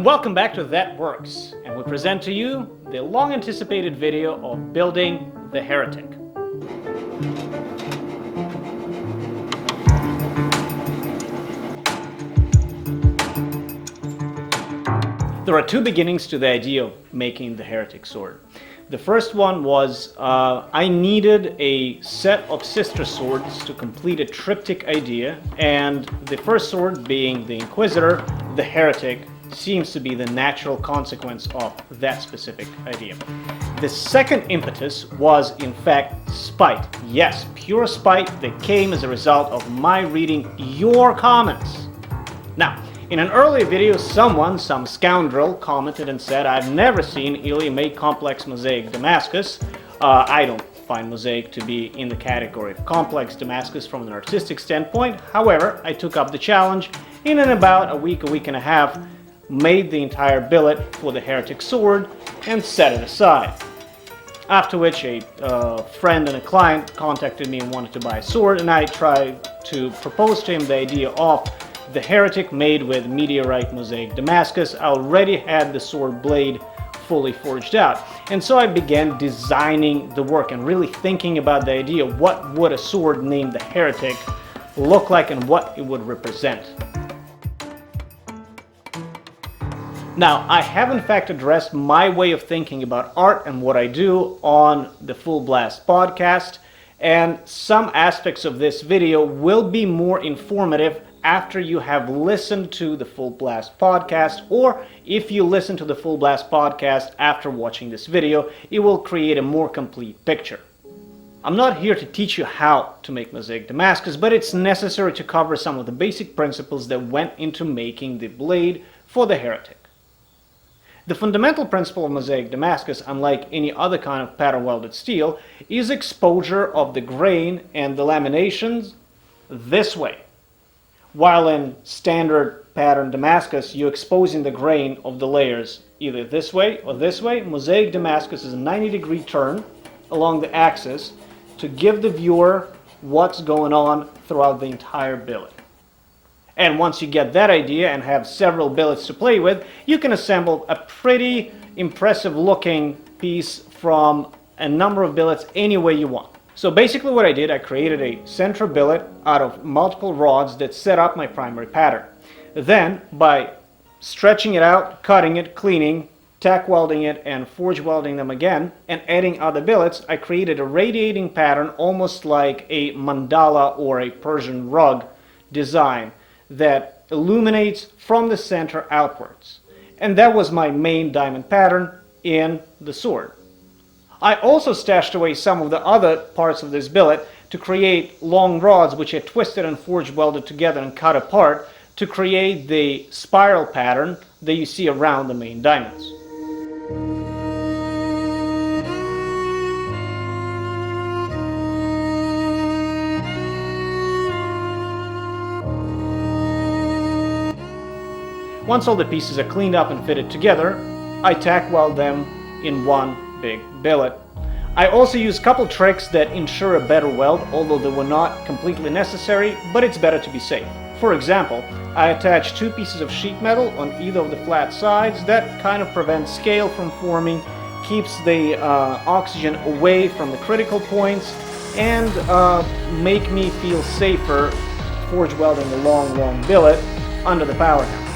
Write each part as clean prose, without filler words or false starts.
And welcome back to That Works, and we present to you the long-anticipated video of building the Heretic. There are two beginnings to the idea of making the Heretic sword. The first one was I needed a set of sister swords to complete a triptych idea, and the first sword, being the Inquisitor, the Heretic, seems to be the natural consequence of that specific idea. The second impetus was, in fact, spite. Yes, pure spite that came as a result of my reading your comments. Now, in an earlier video, some scoundrel, commented and said, "I've never seen Ilya make complex mosaic damascus." I don't find mosaic to be in the category of complex damascus from an artistic standpoint. However, I took up the challenge, and in about a week and a half, made the entire billet for the Heretic sword and set it aside. After which a friend and a client contacted me and wanted to buy a sword, and I tried to propose to him the idea of the Heretic made with meteorite mosaic damascus. I already had the sword blade fully forged out, and so I began designing the work and really thinking about the idea of what would a sword named the Heretic look like and what it would represent. Now, I have in fact addressed my way of thinking about art and what I do on the Full Blast podcast, and some aspects of this video will be more informative after you have listened to the Full Blast podcast, or if you listen to the Full Blast podcast after watching this video, it will create a more complete picture. I'm not here to teach you how to make mosaic damascus, but it's necessary to cover some of the basic principles that went into making the blade for the Heretic. The fundamental principle of mosaic damascus, unlike any other kind of pattern welded steel, is exposure of the grain and the laminations this way. While in standard pattern damascus, you're exposing the grain of the layers either this way or this way. Mosaic damascus is a 90-degree turn along the axis to give the viewer what's going on throughout the entire billet. And once you get that idea and have several billets to play with, you can assemble a pretty impressive looking piece from a number of billets any way you want. So basically what I did, I created a center billet out of multiple rods that set up my primary pattern. Then, by stretching it out, cutting it, cleaning, tack welding it, and forge welding them again, and adding other billets, I created a radiating pattern almost like a mandala or a Persian rug design that illuminates from the center outwards. And that was my main diamond pattern in the sword. I also stashed away some of the other parts of this billet to create long rods which I twisted and forge welded together and cut apart to create the spiral pattern that you see around the main diamonds. Once all the pieces are cleaned up and fitted together, I tack weld them in one big billet. I also use a couple tricks that ensure a better weld, although they were not completely necessary, but it's better to be safe. For example, I attach two pieces of sheet metal on either of the flat sides. That kind of prevents scale from forming, keeps the oxygen away from the critical points, and make me feel safer forge welding the long billet under the power hammer.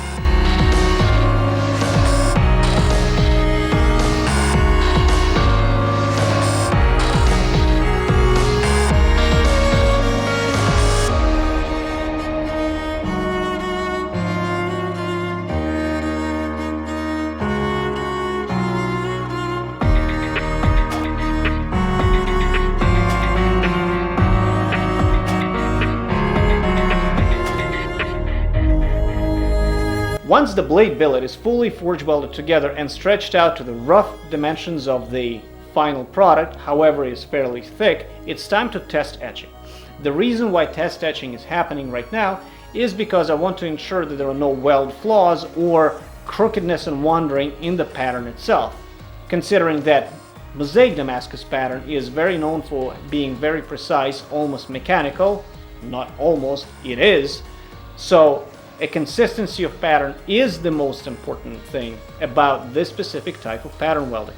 Once the blade billet is fully forge welded together and stretched out to the rough dimensions of the final product, however it is fairly thick, it's time to test etching. The reason why test etching is happening right now is because I want to ensure that there are no weld flaws or crookedness and wandering in the pattern itself, considering that mosaic damascus pattern is very known for being very precise, almost mechanical. Not almost, it is. So a consistency of pattern is the most important thing about this specific type of pattern welding.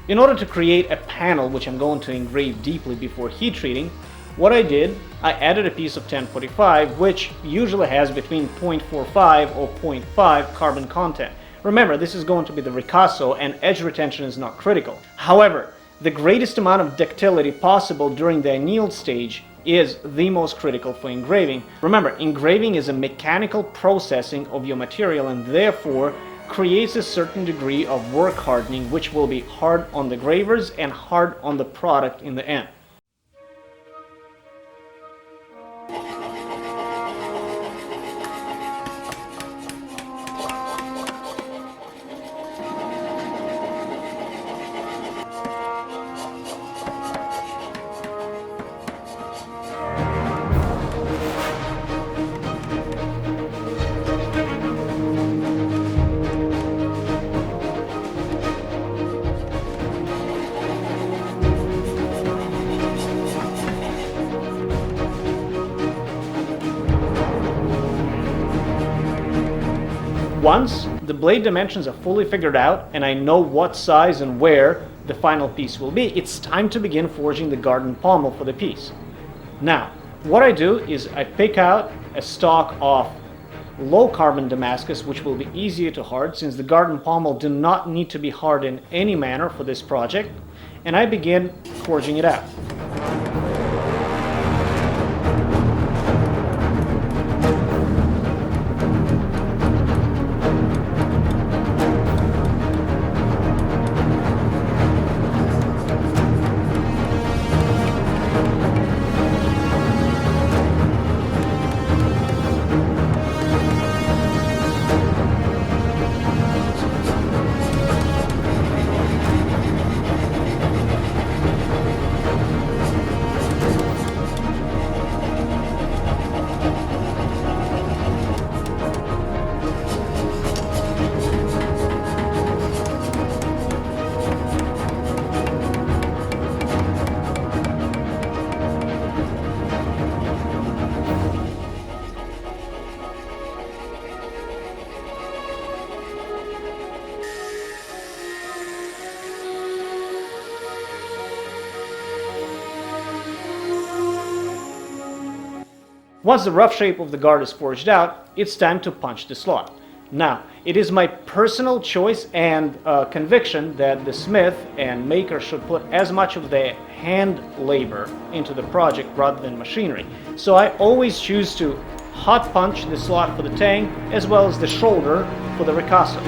In order to create a panel, which I'm going to engrave deeply before heat treating, what I did, I added a piece of 1045, which usually has between 0.45 or 0.5 carbon content. Remember, this is going to be the ricasso, and edge retention is not critical. However, the greatest amount of ductility possible during the annealed stage is the most critical for engraving. Remember, engraving is a mechanical processing of your material and therefore creates a certain degree of work hardening, which will be hard on the gravers and hard on the product in the end. Once the blade dimensions are fully figured out and I know what size and where the final piece will be, it's time to begin forging the garden pommel for the piece. Now, what I do is I pick out a stock of low carbon damascus, which will be easier to hard since the garden pommel do not need to be hard in any manner for this project, and I begin forging it out. Once the rough shape of the guard is forged out, it's time to punch the slot. Now, it is my personal choice and conviction that the smith and maker should put as much of their hand labor into the project rather than machinery. So I always choose to hot punch the slot for the tang as well as the shoulder for the ricasso.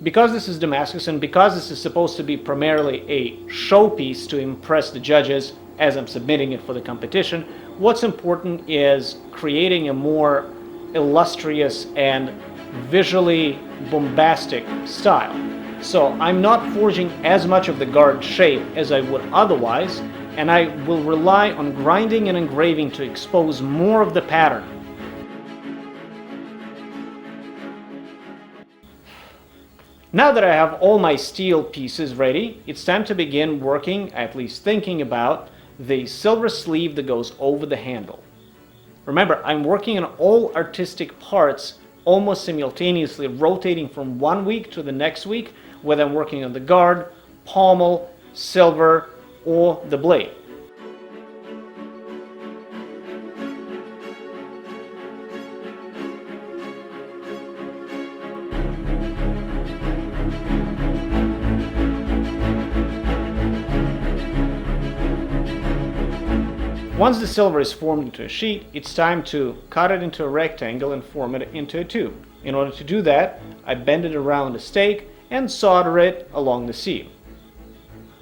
Because this is Damascus and because this is supposed to be primarily a showpiece to impress the judges as I'm submitting it for the competition, what's important is creating a more illustrious and visually bombastic style. So I'm not forging as much of the guard shape as I would otherwise, and I will rely on grinding and engraving to expose more of the pattern. Now that I have all my steel pieces ready, it's time to begin working, at least thinking about, the silver sleeve that goes over the handle. Remember, I'm working on all artistic parts almost simultaneously, rotating from one week to the next week, whether I'm working on the guard, pommel, silver, or the blade. Once the silver is formed into a sheet, it's time to cut it into a rectangle and form it into a tube. In order to do that, I bend it around a stake and solder it along the seam.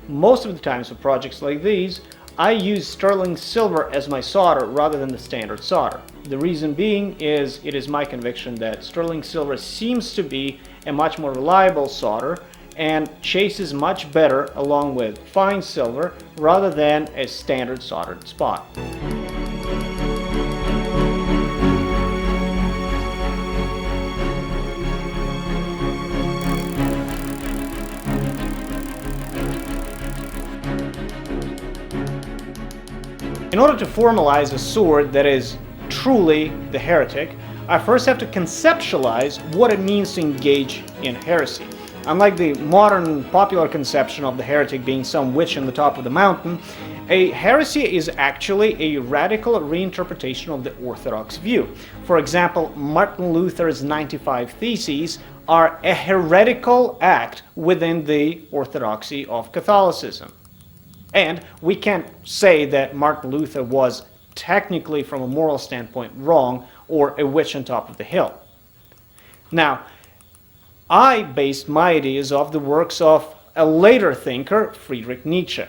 Most of the times for projects like these, I use sterling silver as my solder rather than the standard solder. The reason being is it is my conviction that sterling silver seems to be a much more reliable solder and chases much better along with fine silver rather than a standard soldered spot. In order to formalize a sword that is truly the heretic, I first have to conceptualize what it means to engage in heresy. Unlike the modern popular conception of the heretic being some witch on the top of the mountain, a heresy is actually a radical reinterpretation of the Orthodox view. For example, Martin Luther's 95 Theses are a heretical act within the orthodoxy of Catholicism. And we can't say that Martin Luther was technically, from a moral standpoint, wrong or a witch on top of the hill. Now, I based my ideas off the works of a later thinker, Friedrich Nietzsche.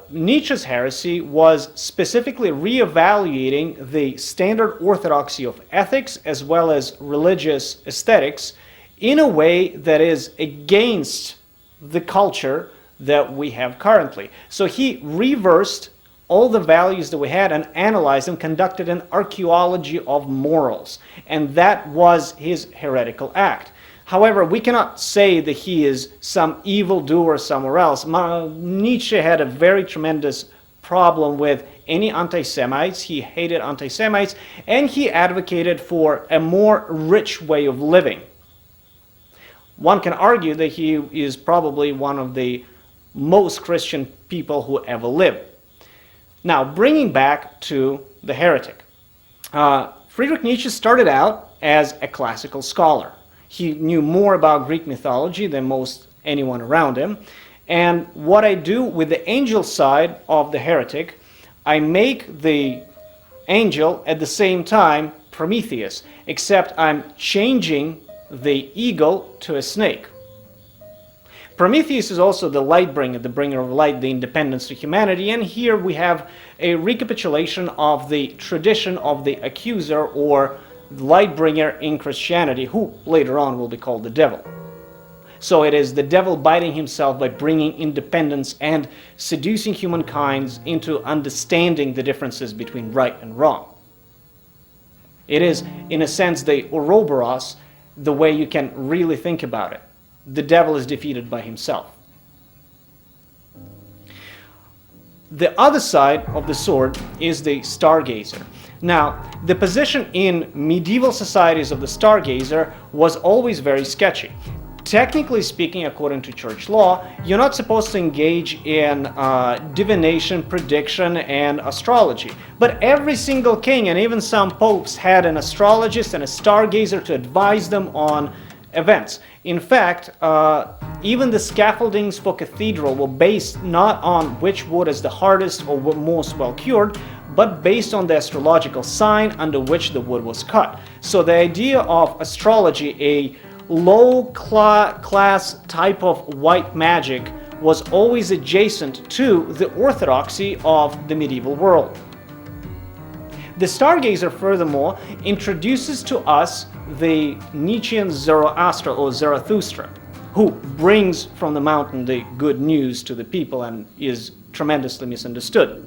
Nietzsche's heresy was specifically reevaluating the standard orthodoxy of ethics as well as religious aesthetics in a way that is against the culture that we have currently. So he reversed all the values that we had and analyzed them, conducted an archaeology of morals, and that was his heretical act. However, we cannot say that he is some evildoer somewhere else. Nietzsche had a very tremendous problem with any anti-Semites. He hated anti-Semites, and he advocated for a more rich way of living. One can argue that he is probably one of the most Christian people who ever lived. Now, bringing back to the heretic. Friedrich Nietzsche started out as a classical scholar. He knew more about Greek mythology than most anyone around him. And what I do with the angel side of the heretic, I make the angel at the same time Prometheus, except I'm changing the eagle to a snake. Prometheus is also the light bringer, the bringer of light, the independence to humanity, and here we have a recapitulation of the tradition of the accuser or light bringer in Christianity, who later on will be called the devil. So it is the devil biting himself by bringing independence and seducing humankind into understanding the differences between right and wrong. It is, in a sense, the Ouroboros, the way you can really think about it. The devil is defeated by himself. The other side of the sword is the stargazer. Now, the position in medieval societies of the stargazer was always very sketchy. Technically speaking, according to church law, you're not supposed to engage in divination, prediction, and astrology. But every single king and even some popes had an astrologist and a stargazer to advise them on events. In fact, even the scaffoldings for Cathedral were based not on which wood is the hardest or most well cured, but based on the astrological sign under which the wood was cut. So the idea of astrology, a low-class type of white magic, was always adjacent to the orthodoxy of the medieval world. The stargazer, furthermore, introduces to us the Nietzschean Zoroaster or Zarathustra, who brings from the mountain the good news to the people and is tremendously misunderstood.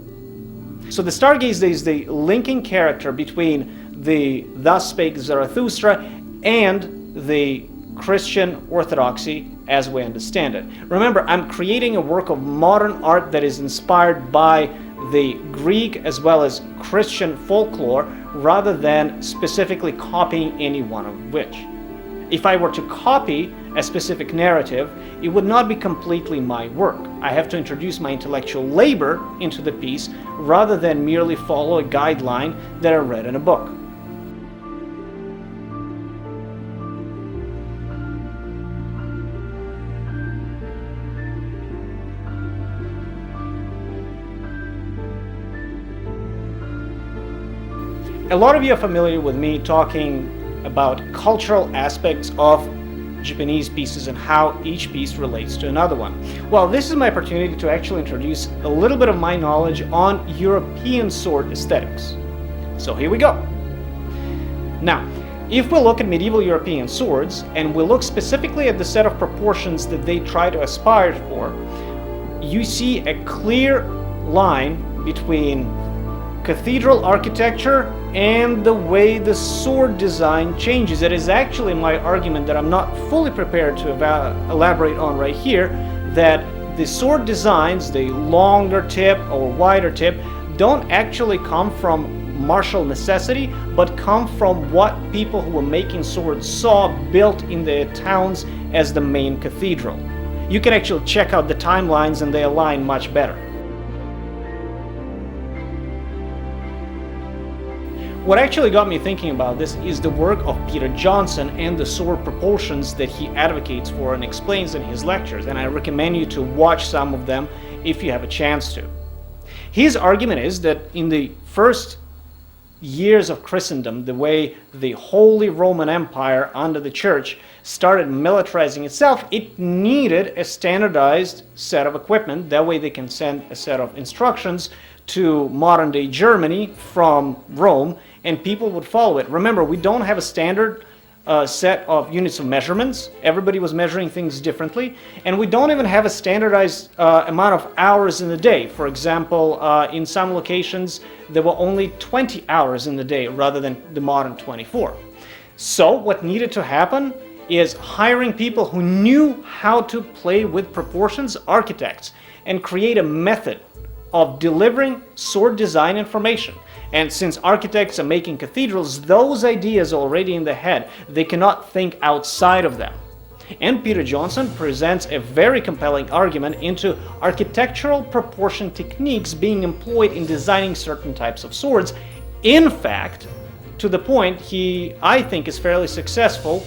So the stargazer is the linking character between the Thus Spake Zarathustra and the Christian orthodoxy as we understand it. Remember, I'm creating a work of modern art that is inspired by the Greek as well as Christian folklore rather than specifically copying any one of which. If I were to copy a specific narrative, it would not be completely my work. I have to introduce my intellectual labor into the piece rather than merely follow a guideline that I read in a book. A lot of you are familiar with me talking about cultural aspects of Japanese pieces and how each piece relates to another one. Well, this is my opportunity to actually introduce a little bit of my knowledge on European sword aesthetics. So here we go. Now, if we look at medieval European swords and we look specifically at the set of proportions that they try to aspire for, you see a clear line between cathedral architecture and the way the sword design changes. It is actually my argument that I'm not fully prepared to elaborate on right here, that the sword designs, the longer tip or wider tip, don't actually come from martial necessity, but come from what people who were making swords saw built in their towns as the main cathedral. You can actually check out the timelines and they align much better. What actually got me thinking about this is the work of Peter Johnson and the sword proportions that he advocates for and explains in his lectures, and I recommend you to watch some of them if you have a chance to. His argument is that in the first years of Christendom, the way the Holy Roman Empire under the Church started militarizing itself, it needed a standardized set of equipment. That way they can send a set of instructions to modern-day Germany from Rome, and people would follow it. Remember, we don't have a standard set of units of measurements. Everybody was measuring things differently, and we don't even have a standardized amount of hours in the day. For example, in some locations, there were only 20 hours in the day rather than the modern 24. So what needed to happen is hiring people who knew how to play with proportions, architects, and create a method of delivering sword design information. And since architects are making cathedrals, those ideas are already in the head. They cannot think outside of them. And Peter Johnson presents a very compelling argument into architectural proportion techniques being employed in designing certain types of swords. In fact, to the point he, I think, is fairly successful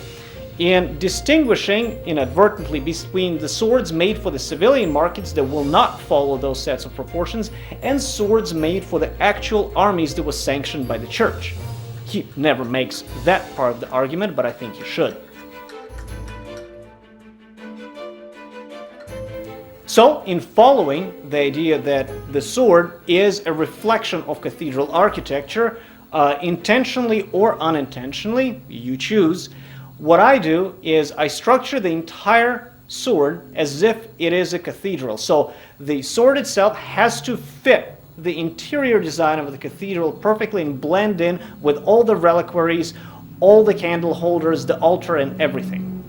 in distinguishing inadvertently between the swords made for the civilian markets that will not follow those sets of proportions and swords made for the actual armies that was sanctioned by the church. He never makes that part of the argument, but I think he should. So, in following the idea that the sword is a reflection of cathedral architecture, intentionally or unintentionally, you choose, what I do is I structure the entire sword as if it is a cathedral. So the sword itself has to fit the interior design of the cathedral perfectly and blend in with all the reliquaries, all the candle holders, the altar, and everything.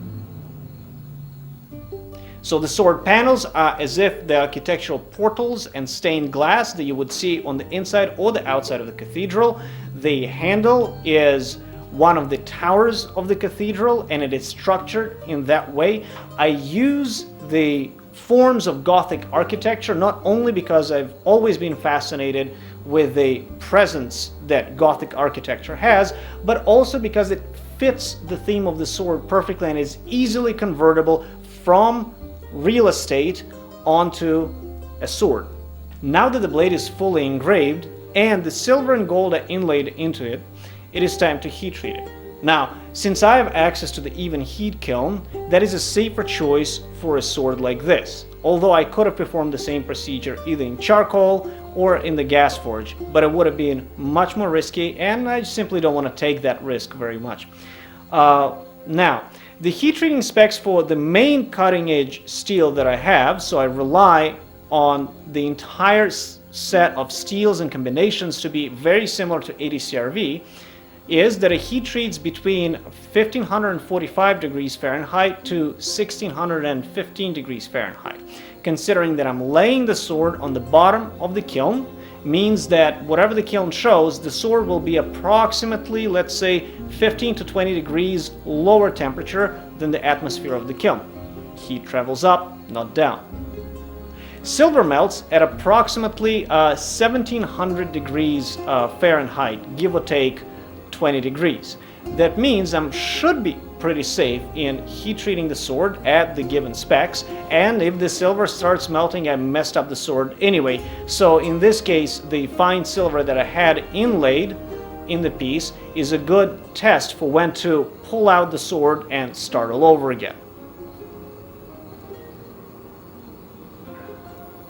So the sword panels are as if the architectural portals and stained glass that you would see on the inside or the outside of the cathedral. The handle is one of the towers of the cathedral, and it is structured in that way. I use the forms of Gothic architecture not only because I've always been fascinated with the presence that Gothic architecture has, but also because it fits the theme of the sword perfectly and is easily convertible from real estate onto a sword. Now that the blade is fully engraved and the silver and gold are inlaid into it, it is time to heat treat it. Now, since I have access to the even heat kiln, that is a safer choice for a sword like this. Although I could have performed the same procedure either in charcoal or in the gas forge, but it would have been much more risky, and I simply don't want to take that risk very much. Now, the heat treating specs for the main cutting edge steel that I have, so I rely on the entire set of steels and combinations to be very similar to 80 CRV, is that it heat treats between 1545 degrees Fahrenheit to 1615 degrees Fahrenheit. Considering that I'm laying the sword on the bottom of the kiln, means that whatever the kiln shows, the sword will be approximately, let's say, 15 to 20 degrees lower temperature than the atmosphere of the kiln. Heat travels up, not down. Silver melts at approximately 1700 degrees Fahrenheit, give or take 20 degrees. That means I should be pretty safe in heat treating the sword at the given specs, and if the silver starts melting, I messed up the sword anyway. So in this case, the fine silver that I had inlaid in the piece is a good test for when to pull out the sword and start all over again.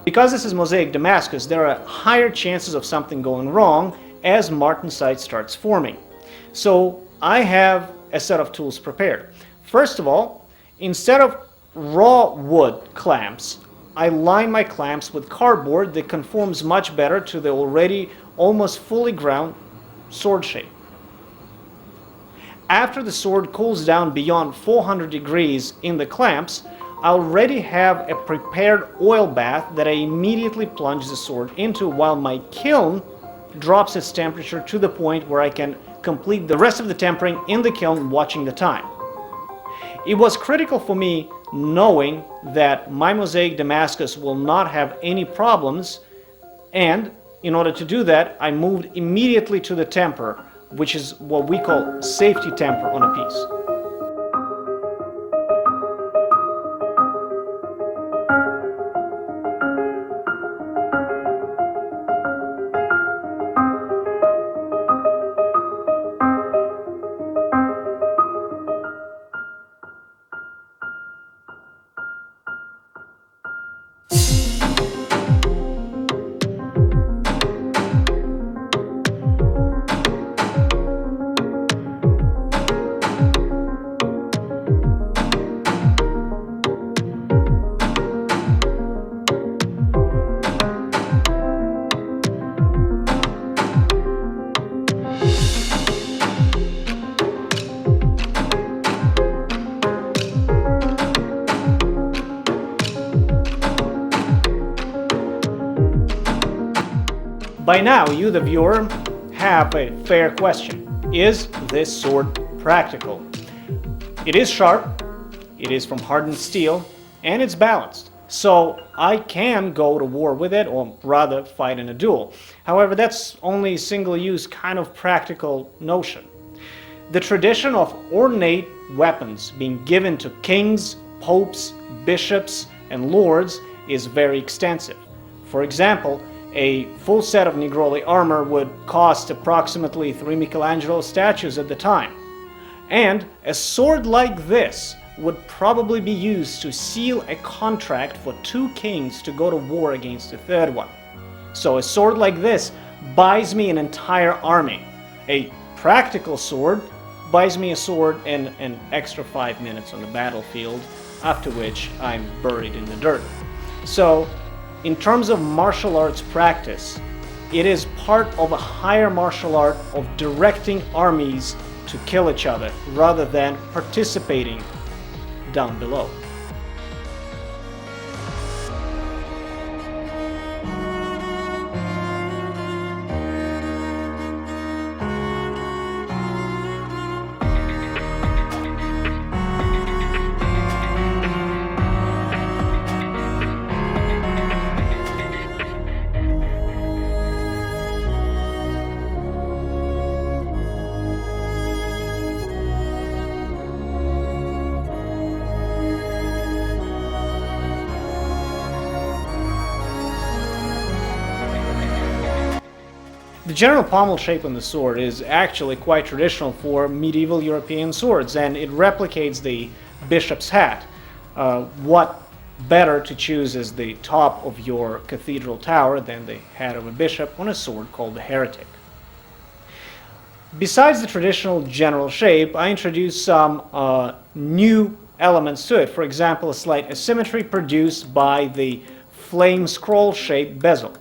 Because this is mosaic damascus, there are higher chances of something going wrong as martensite starts forming. So I have a set of tools prepared. First of all, instead of raw wood clamps, I line my clamps with cardboard that conforms much better to the already almost fully ground sword shape. After the sword cools down beyond 400 degrees in the clamps, I already have a prepared oil bath that I immediately plunge the sword into while my kiln drops its temperature to the point where I can complete the rest of the tempering in the kiln watching the time. It was critical for me knowing that my mosaic damascus will not have any problems, and in order to do that I moved immediately to the temper, which is what we call safety temper on a piece. By now, you, the viewer, have a fair question. Is this sword practical? It is sharp, it is from hardened steel, and it's balanced. So I can go to war with it, or rather fight in a duel. However, that's only a single-use kind of practical notion. The tradition of ornate weapons being given to kings, popes, bishops, and lords is very extensive. For example, a full set of Negroli armor would cost approximately 3 Michelangelo statues at the time. And a sword like this would probably be used to seal a contract for 2 kings to go to war against a third one. So a sword like this buys me an entire army. A practical sword buys me a sword and an extra 5 minutes on the battlefield, after which I'm buried in the dirt. So in terms of martial arts practice, it is part of a higher martial art of directing armies to kill each other rather than participating down below. The general pommel shape on the sword is actually quite traditional for medieval European swords, and it replicates the bishop's hat. What better to choose as the top of your cathedral tower than the hat of a bishop on a sword called the Heretic? Besides the traditional general shape, I introduced some new elements to it. For example, a slight asymmetry produced by the flame scroll-shaped bezel.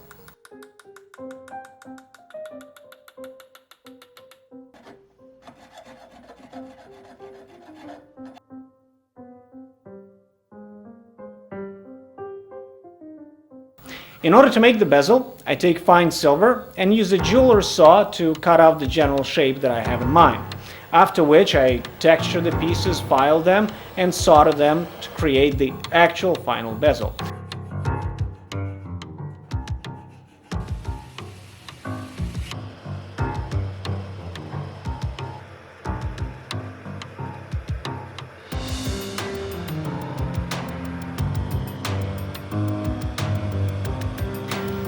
In order to make the bezel, I take fine silver and use a jeweler's saw to cut out the general shape that I have in mind. After which I texture the pieces, file them, and solder them to create the actual final bezel.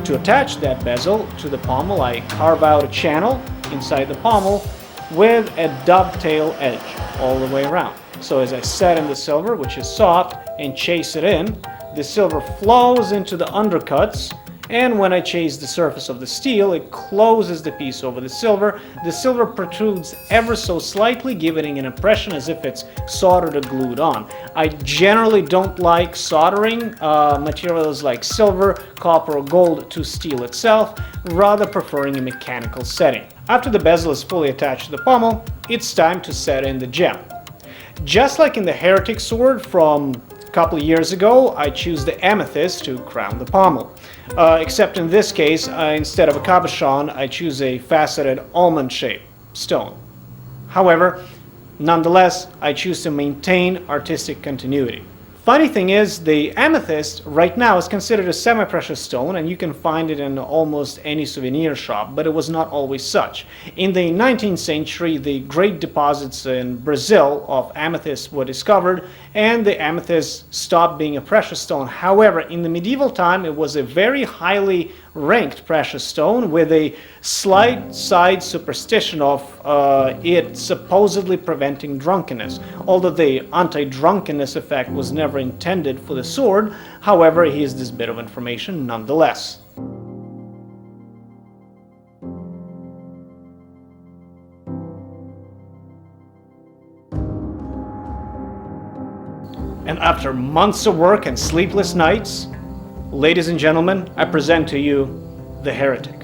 To attach that bezel to the pommel, I carve out a channel inside the pommel with a dovetail edge all the way around. So as I set in the silver, which is soft, and chase it in, the silver flows into the undercuts, and when I chase the surface of the steel, it closes the piece over the silver. The silver protrudes ever so slightly, giving an impression as if it's soldered or glued on. I generally don't like soldering materials like silver, copper, or gold to steel itself, rather preferring a mechanical setting. After the bezel is fully attached to the pommel, it's time to set in the gem. Just like in the Heretic sword from a couple of years ago, I choose the amethyst to crown the pommel. Except in this case, instead of a cabochon, I choose a faceted almond-shaped stone. However, nonetheless, I choose to maintain artistic continuity. Funny thing is, the amethyst right now is considered a semi-precious stone, and you can find it in almost any souvenir shop, but it was not always such. In the 19th century, the great deposits in Brazil of amethyst were discovered, and the amethyst stopped being a precious stone. However, in the medieval time, it was a very highly ranked precious stone with a slight side superstition of it supposedly preventing drunkenness. Although the anti-drunkenness effect was never intended for the sword, however, here's this bit of information nonetheless. And after months of work and sleepless nights, ladies and gentlemen, I present to you the Heretic.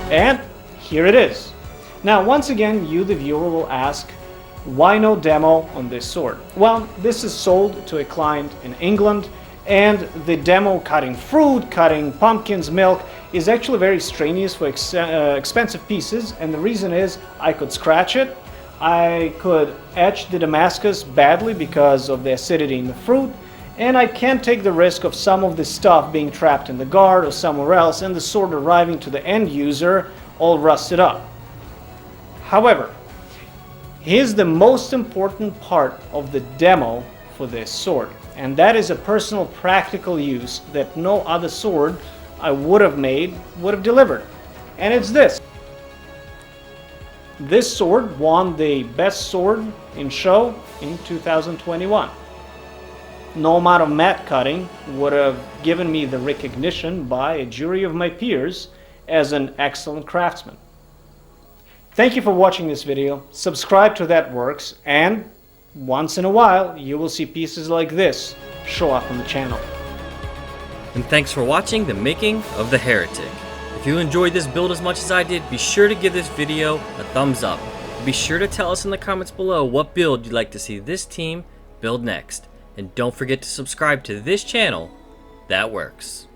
And here it is. Now, once again, you, the viewer, will ask, why no demo on this sword? Well, this is sold to a client in England, And the demo cutting fruit, cutting pumpkins, milk is actually very strenuous for expensive pieces, and the reason is I could scratch it, I could etch the damascus badly because of the acidity in the fruit, and I can't take the risk of some of the stuff being trapped in the guard or somewhere else and the sword arriving to the end user all rusted up. However, here's the most important part of the demo for this sword, and that is a personal practical use that no other sword I would have made would have delivered. And it's this. This sword won the best sword in show in 2021. No amount of mat cutting would have given me the recognition by a jury of my peers as an excellent craftsman. Thank you for watching this video. Subscribe to That Works, and once in a while you will see pieces like this show up on the channel. And thanks for watching the making of the Heretic. If you enjoyed this build as much as I did, be sure to give this video a thumbs up. Be sure to tell us in the comments below what build you'd like to see this team build next. And don't forget to subscribe to this channel, That Works.